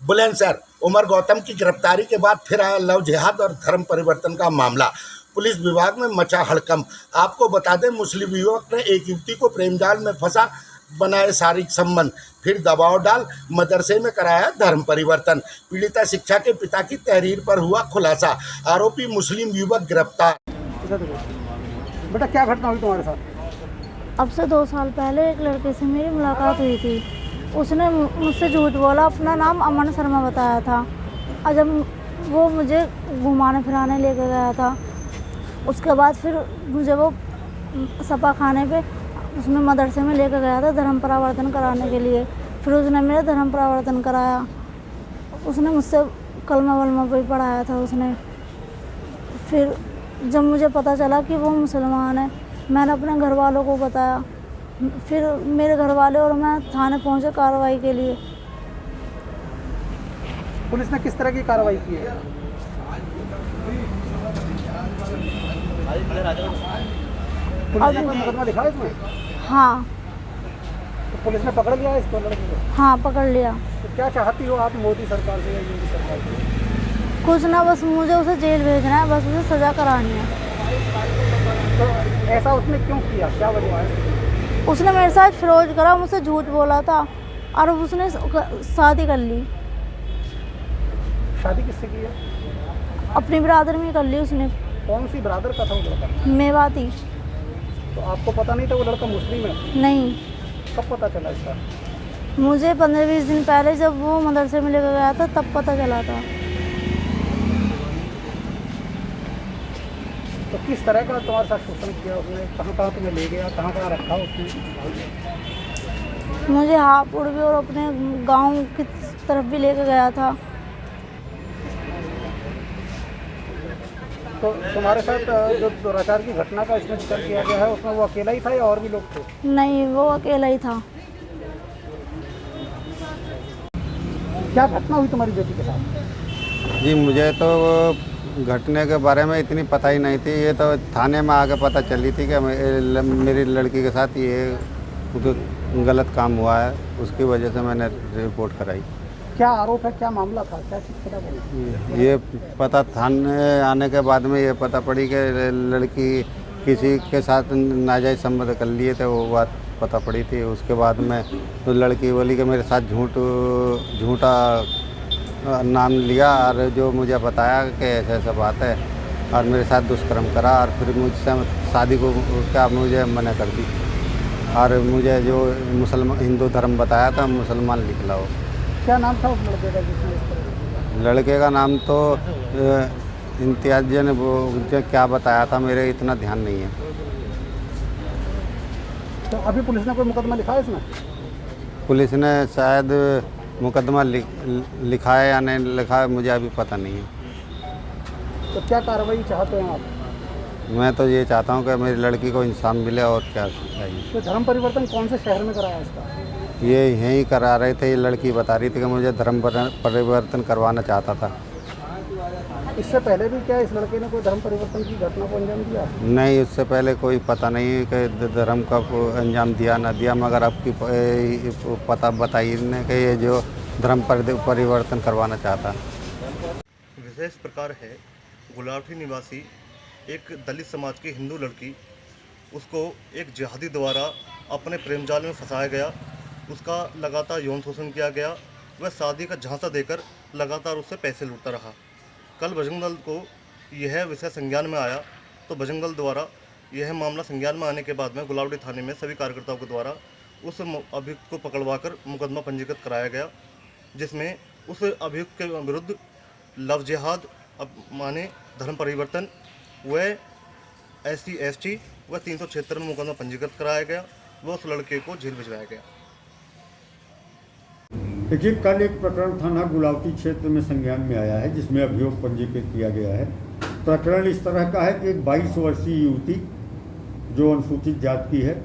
बुलंदशहर उमर गौतम की गिरफ्तारी के बाद फिर आया लव जिहाद और धर्म परिवर्तन का मामला। पुलिस विभाग में मचा हड़कंप। आपको बता दें, मुस्लिम युवक ने एक युवती को प्रेमजाल में फंसा बनाए शारीरिक संबंध, फिर दबाव डाल मदरसे में कराया धर्म परिवर्तन। पीड़िता शिक्षा के पिता की तहरीर पर हुआ खुलासा। आरोपी मुस्लिम युवक गिरफ्तार। बेटा क्या घटना हुई तुम्हारे साथ? अब से 2 साल पहले एक लड़के से मेरी मुलाकात हुई थी। उसने मुझसे झूठ बोला, अपना नाम अमन शर्मा बताया था। और जब वो मुझे घुमाने फिराने लेके गया था, उसके बाद फिर मुझे वो सपा खाने पे उसमें मदरसे में लेकर गया था धर्म परिवर्तन कराने के लिए। फिर उसने मेरा धर्म परिवर्तन कराया। उसने मुझसे कलमा वलमा भी पढ़ाया था उसने। फिर जब मुझे पता चला कि वो मुसलमान है, मैंने अपने घर वालों को बताया। फिर मेरे घर वाले और मैं थाने पहुंचे कार्रवाई के लिए। पुलिस ने किस तरह की कार्रवाई की है? पुलिस ने कोई मुकदमा लिखा है इसमें? हाँ तो पुलिस ने पकड़ लिया इसको, लड़की को? हाँ, पकड़ लिया। तो क्या चाहती हो आप मोदी सरकार से या योगी सरकार से? कुछ ना, बस मुझे उसे जेल भेजना है, बस उसे सज़ा करानी है। तो ऐसा उसने क्यों किया, क्या वजह है? उसने मेरे साथ फिरोज करा, मुझसे झूठ बोला था और उसने शादी कर ली। शादी किससे की है? अपनी बिरादर में कर ली उसने। कौन सी ब्रादर का था वो लड़का? मेवाती। तो आपको पता नहीं था वो लड़का मुस्लिम है? नहीं, कब पता चला इसका? मुझे 15-20 दिन पहले जब वो मदरसे में लेकर गया था तब पता चला था। तो किस तरह का तुम्हारे साथ शोषण किया उसने? कहाँ कहाँ तुम्हें ले गया, कहाँ कहाँ रखा उसने? मुझे हापुड़ भी और अपने गांव की तरफ भी लेकर गया था। तो तुम्हारे साथ जो दुराचार की घटना का इसमें जिक्र किया गया है, उसमें वो अकेला ही था या और भी लोग थे? नहीं, वो अकेला ही था। क्या घटना हुई तुम्हारी बेटी के साथ? जी, मुझे तो घटने के बारे में इतनी पता ही नहीं थी। ये तो थाने में आके पता चली थी कि मेरी लड़की के साथ ये गलत काम हुआ है, उसकी वजह से मैंने रिपोर्ट कराई। क्या आरोप है, क्या मामला था, क्या चीज़ पता पड़ी? ये पता थाने आने के बाद में ये पता पड़ी कि लड़की किसी के साथ नाजायज संबंध कर लिए थे, वो बात पता पड़ी थी। उसके बाद में तो लड़की बोली कि मेरे साथ झूठा नाम लिया और जो मुझे बताया कि ऐसा ऐसा बात है और मेरे साथ दुष्कर्म करा और फिर मुझसे शादी को क्या मुझे मना कर दी और मुझे जो मुसलमान हिंदू धर्म बताया था मुसलमान लिख लाओ। क्या नाम था उस लड़के का जिसने इस तरह? लड़के का नाम तो इम्तियाज जी ने वो मुझे क्या बताया था, मेरे इतना ध्यान नहीं है। तो अभी पुलिस ने कोई मुकदमा लिखा है इसमें? पुलिस ने शायद मुकदमा लिखा है या नहीं लिखा है, मुझे अभी पता नहीं है। तो क्या कार्रवाई चाहते हैं आप? मैं तो ये चाहता हूँ कि मेरी लड़की को इंसाफ मिले और क्या चाहिए। तो धर्म परिवर्तन कौन से शहर में कराया इसका? ये यहीं करा रहे थे। ये लड़की बता रही थी कि मुझे धर्म परिवर्तन करवाना चाहता था। इससे पहले भी क्या इस लड़के ने कोई धर्म परिवर्तन की घटना को अंजाम दिया? नहीं, उससे पहले कोई पता नहीं कि धर्म का अंजाम दिया ना दिया, मगर आपकी पता बताइए ने कि ये जो धर्म परिवर्तन करवाना चाहता। विषय इस प्रकार है, गुलावटी निवासी एक दलित समाज की हिंदू लड़की, उसको एक जिहादी द्वारा अपने प्रेम जाल में फंसाया गया। उसका लगातार यौन शोषण किया गया। वह शादी का झांसा देकर लगातार उससे पैसे लूटता रहा। कल बजरंग दल को यह विषय संज्ञान में आया तो बजरंग दल द्वारा यह मामला संज्ञान में आने के बाद में गुलावटी थाने में सभी कार्यकर्ताओं के द्वारा उस अभियुक्त को पकड़वाकर मुकदमा पंजीकृत कराया गया, जिसमें उस अभियुक्त के विरुद्ध लव जिहाद माने धर्म परिवर्तन व SC ST व 376 में मुकदमा पंजीकृत कराया गया व उस लड़के को जेल भिजवाया गया। देखिए, कल एक प्रकरण थाना गुलावटी क्षेत्र में संज्ञान में आया है जिसमें अभियोग पंजीकृत किया गया है। प्रकरण इस तरह का है कि एक 22 वर्षीय युवती जो अनुसूचित जाति की है,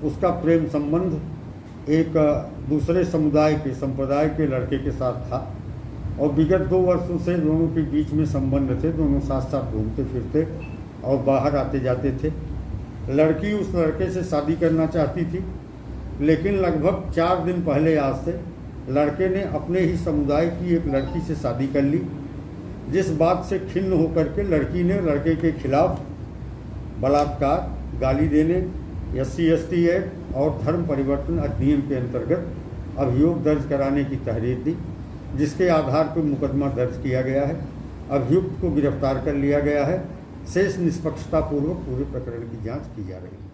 उसका प्रेम संबंध एक दूसरे समुदाय के संप्रदाय के लड़के के साथ था और विगत 2 वर्षों से दोनों के बीच में संबंध थे। दोनों साथ साथ घूमते फिरते और बाहर आते जाते थे। लड़की उस लड़के से शादी करना चाहती थी, लेकिन लगभग 4 दिन पहले आज से लड़के ने अपने ही समुदाय की एक लड़की से शादी कर ली, जिस बात से खिन्न होकर के लड़की ने लड़के के खिलाफ बलात्कार, गाली देने, SC/ST एक्ट और धर्म परिवर्तन अधिनियम के अंतर्गत अभियोग दर्ज कराने की तहरीर दी, जिसके आधार पर मुकदमा दर्ज किया गया है। अभियुक्त को गिरफ्तार कर लिया गया है। शेष निष्पक्षतापूर्वक पूरे प्रकरण की जांच की जा रही है।